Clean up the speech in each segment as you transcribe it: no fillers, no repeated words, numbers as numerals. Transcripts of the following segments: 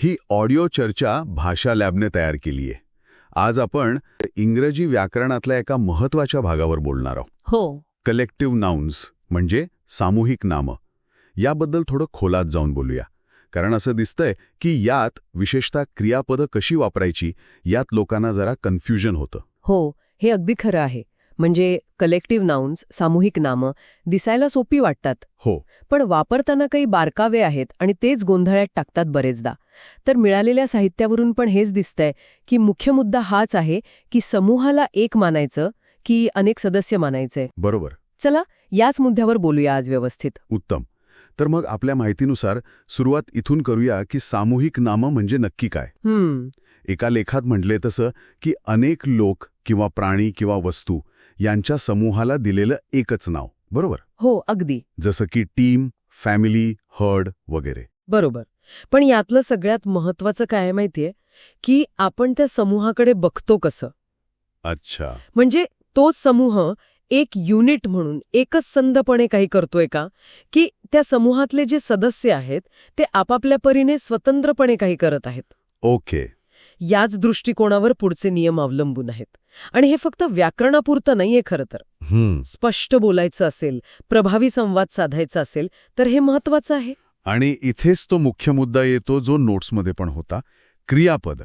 ही audio चर्चा भाषा लॅबने तयार केली आहे. आज आपण इंग्रजी व्याकरणातल्या एका महत्वाच्या भागावर बोलणार आहोत. हो. कलेक्टिव्ह नाउन्स म्हणजे सामूहिक नामं. याबद्दल थोडं खोलात जाऊन बोलूया. कारण असं दिसतंय की यात विशेषतः क्रियापदं कशी वापरायची यात लोकांना जरा कन्फ्युजन होतं. हो, हे अगदी खरं आहे. म्हणजे कलेक्टिव्ह नाउन्स, सामूहिक नामं दिसायला सोपी वाटतात. हो. पण वापरताना काही बारकावे आहेत आणि तेच गोंधळात टाकतात बरेचदा. तर मिळालेल्या साहित्यावरून पण हेच दिसतंय की मुख्य मुद्दा हाच आहे की समूहाला एक मानायचं की अनेक सदस्य मानायचे. बरोबर. चला याच मुद्द्यावर बोलूया आज व्यवस्थित. उत्तम. तर मग आपल्या माहितीनुसार सुरुवात इथून करूया की सामूहिक नामं म्हणजे नक्की काय. एका लेखात म्हटले तसं की अनेक लोक किंवा प्राणी किंवा वस्तू यांच्या समूहाला दिलेलं एकच नाव. बरोबर. हो, अगदी. जसं की टीम, फॅमिली, हर्ड वगैरे. बरोबर. पण यातलं सगळ्यात महत्वाचं काय माहितीये की आपण त्या समूहाकडे बघतो कसं. अच्छा. म्हणजे तोच समूह एक युनिट म्हणून एकच संधपणे काही करतोय का, की त्या समूहातले जे सदस्य आहेत ते आपापल्या परीने स्वतंत्रपणे काही करत आहेत. ओके. याच दृष्टिकोनावर पुढचे नियम अवलंबून आहेत. आणि हे फक्त व्याकरणापुरतं नाहीये खरं तर. स्पष्ट बोलायचं असेल, प्रभावी संवाद साधायचा असेल तर हे महत्वाचं आहे. आणि इथेच तो मुख्य मुद्दा येतो जो नोट्समध्ये पण होता. क्रियापद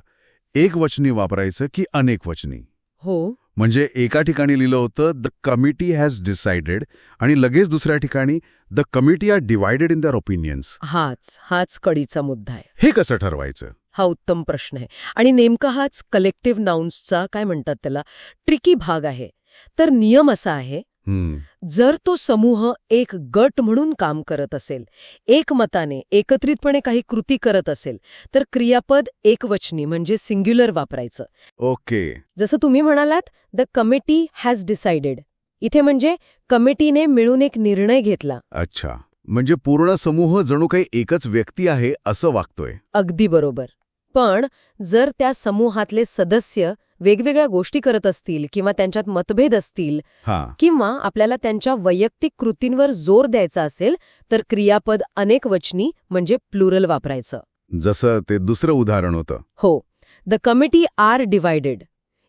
एकवचनी वापरायचं की अनेकवचनी. हो. म्हणजे एका ठिकाणी लिहिलं होतं द कमिटी हॅज डिसाइडेड आणि लगेच दुसऱ्या ठिकाणी the committee are divided in their opinions. हाच कळीचा मुद्दा आहे. हे कसं ठरवायचं? हा उत्तम प्रश्न आहे. आणि नेमका हाच कलेक्टिव्ह नाउन्सचा काय म्हणतात त्याला ट्रिकी भाग आहे. तर नियम असा आहे, जर तो समूह एक गट म्हणून काम करत असेल, एकमताने एकत्रितपणे काही कृती करत असेल तर क्रियापद एकवचनी म्हणजे सिंग्युलर वापरायचं. ओके. जसं तुम्ही म्हणालात द कमिटी हॅज डिसाइडेड. इथे म्हणजे कमिटीने मिळून एक निर्णय घेतला. अच्छा. म्हणजे पूर्ण समूह जणू काही एकच व्यक्ती आहे असं वागतोय. अगदी बरोबर. पण जर त्या समूहातले सदस्य वेगवेगळ्या गोष्टी करत असतील किंवा त्यांच्यात मतभेद असतील किंवा आपल्याला त्यांच्या वैयक्तिक कृतींवर जोर द्यायचा असेल तर क्रियापद अनेकवचनी म्हणजे प्लुरल वापरायचं. जसं ते दुसरं उदाहरण होतं. हो. The committee are divided.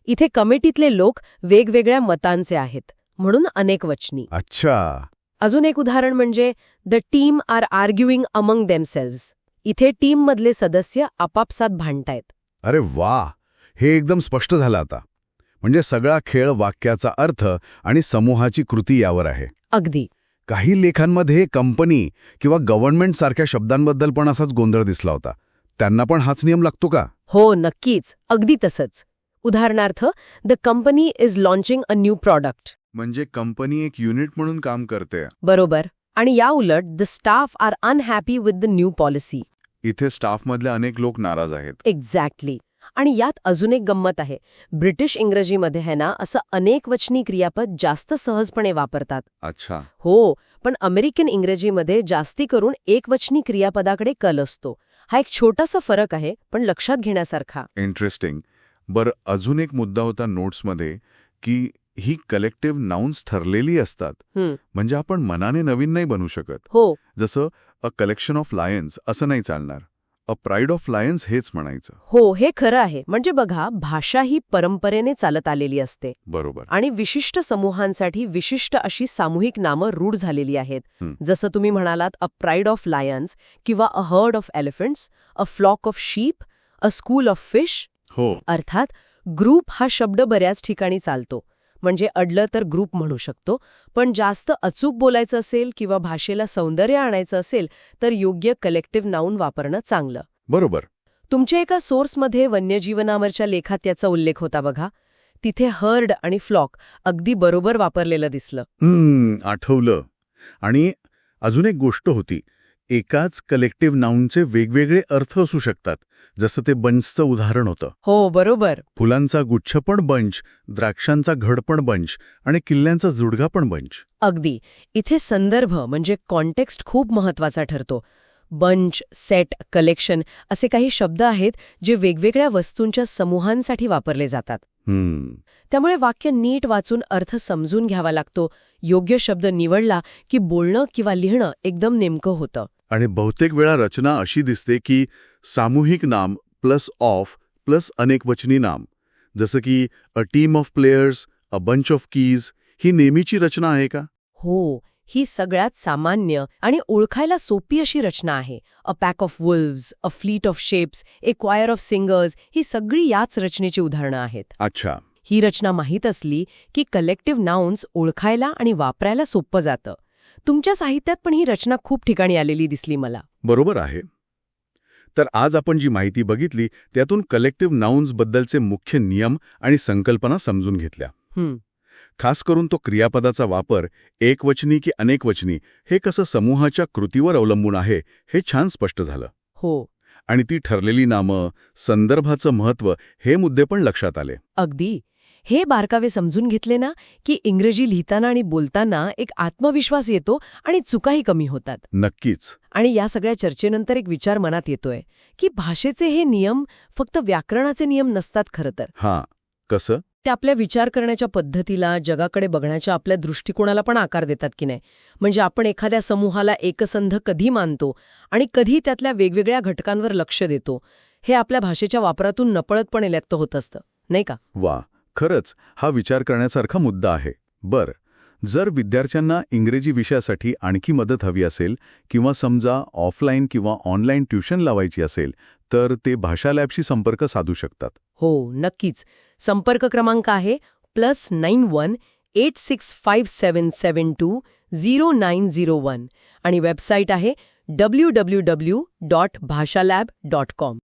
इथे कमिटीतले लोक वेगवेगळ्या मतांचे आहेत म्हणून अनेकवचनी. अच्छा. अजून एक उदाहरण म्हणजे the team are arguing among themselves. इथे टीममधले सदस्य आपापसात भांडतायत. अरे वा, हे एकदम स्पष्ट झालं आता. म्हणजे सगळा खेळ वाक्याचा अर्थ आणि समूहाची कृती यावर आहे. अगदी. काही लेखांमध्ये कंपनी किंवा गव्हर्नमेंट सारख्या शब्दांबद्दल पण असाच गोंधळ दिसला होता. त्यांना पण हाच नियम लागतो का? हो, नक्कीच. अगदी तसंच. उदाहरणार्थ the company is launching a new product. म्हणजे कंपनी एक युनिट म्हणून काम करते. बरोबर. आणि या उलट the staff are unhappy with the new policy. इथे स्टाफमधले अनेक लोक नाराज आहेत. एक्झॅक्टली. आणि यात अजून एक गंमत आहे. ब्रिटिश इंग्रजीमध्ये है ना असं अनेकवचनी क्रियापद जास्त सहजपणे वापरतात. अच्छा. हो. पण अमेरिकन इंग्रजीमध्ये जास्ती करून एकवचनी क्रियापदाकडे कल असतो. हा एक छोटासा फरक आहे पण लक्षात घेण्यासारखा. इंटरेस्टिंग. बरं, अजून एक मुद्दा होता नोट्समध्ये की ही कलेक्टिव्ह नाउन्स ठरलेली असतात. म्हणजे आपण मनाने नवीन नाही बनवू शकत. हो. जसं अ कलेक्शन ऑफ लायन्स असं नाही चालणार. अ प्राईड ऑफ लायन्स हेच म्हणायचं. हो, हे खरं आहे. म्हणजे बघा, भाषा ही परंपरेने चालत आलेली असते. बरोबर. आणि विशिष्ट समूहांसाठी विशिष्ट अशी सामूहिक नामं रूढ झालेली आहेत. जसं तुम्ही म्हणालात अ प्राईड ऑफ लायन्स किंवा a herd of elephants, a flock of sheep, a school of fish. हो. अर्थात ग्रुप हा शब्द बऱ्याच ठिकाणी चालतो. म्हणजे अडलं तर ग्रुप म्हणू शकतो. पण जास्त अचूक बोलायचं असेल किंवा भाषेला सौंदर्य आणायचं असेल तर योग्य कलेक्टिव्ह नाउन वापरणं चांगलं. बरोबर. तुमच्या एका सोर्समध्ये वन्यजीवनावरच्या लेखात याचा उल्लेख होता बघा. तिथे हर्ड आणि फ्लॉक अगदी बरोबर वापरलेलं दिसलं. आठवलं. आणि अजून एक गोष्ट होती. एकाच कलेक्टिव्ह नाउनचे वेगवेगळे अर्थ असू शकतात. जसं ते बंचचं उदाहरण होतं. हो, बरोबर. फुलांचा गुच्छ पण बंच, द्राक्षांचा घड पण बंच आणि किल्ल्यांचा जुडगा पण बंच. अगदी. इथे संदर्भ म्हणजे कॉन्टेक्स्ट खूप महत्वाचा ठरतो. बंच, सेट, कलेक्शन असे काही शब्द आहेत जे वेगवेगळ्या वस्तूंच्या समूहांसाठी वापरले जातात. त्यामुळे वाक्य नीट वाचून अर्थ समजून घ्यावा लागतो. योग्य शब्द निवडला की बोलणं किंवा लिहिणं एकदम नेमकं होतं. आणि बहुतेक वेळा रचना अशी दिसते की सामूहिक नाम प्लस ऑफ प्लस अनेकवचनी नाम, जसं की a team of players, a bunch of keys, ही नेहमीची रचना आहे का? हो, ही सगळ्यात सामान्य आणि ओळखायला सोपी अशी रचना आहे. A pack of wolves, a fleet of ships, a choir of singers, ही सगळी याच रचनेची उदाहरणं आहेत. अच्छा. ही रचना माहीत असली की कलेक्टिव्ह नाउन्स ओळखायला आणि वापरायला सोपं जातं. तुमच्या साहित्यात पण ही रचना खूप ठिकाणी आलेली दिसली मला. बरोबर आहे. तर आज आपण जी माहिती बघितली त्यातून कलेक्टिव्ह नाउन्सबद्दलचे मुख्य नियम आणि संकल्पना समजून घेतल्या. खास करून तो क्रियापदाचा वापर एकवचनी की अनेकवचनी हे कसं समूहाच्या कृतीवर अवलंबून आहे हे छान स्पष्ट झालं. हो, आणि ती ठरलेली नामं, संदर्भाचं महत्त्व हे मुद्दे पण लक्षात आले. अगदी. हे बारकावे समजून घेतले ना की इंग्रजी लिहिताना आणि बोलताना एक आत्मविश्वास येतो आणि चुकाही कमी होतात. नक्कीच. आणि या सगळ्या चर्चेनंतर एक विचार मनात येतोय की भाषेचे हे नियम फक्त व्याकरणाचे नियम नसतात खरं तर. हां, कसं? ते आपल्या विचार करण्याच्या पद्धतीला, जगाकडे बघण्याच्या आपल्या दृष्टिकोनाला पण आकार देतात की नाही. म्हणजे आपण एखाद्या समूहाला एकसंध कधी मानतो आणि कधी त्यातल्या वेगवेगळ्या घटकांवर लक्ष देतो, हे आपल्या भाषेच्या वापरातून नकळतपणे व्यक्त होत असतं, नाही का? वा, खरंच हा विचार करण्यासारखा मुद्दा आहे. बरं, जर विद्यार्थ्यांना इंग्रजी विषयासाठी आणखी मदत हवी असेल किंवा समजा ऑफलाईन किंवा ऑनलाईन ट्युशन लावायची असेल, तर ते भाषा लॅबशी संपर्क साधू शकतात. हो, नक्कीच. संपर्क क्रमांक आहे +91 8657720901 आणि वेबसाईट आहे www.bhashalab.com.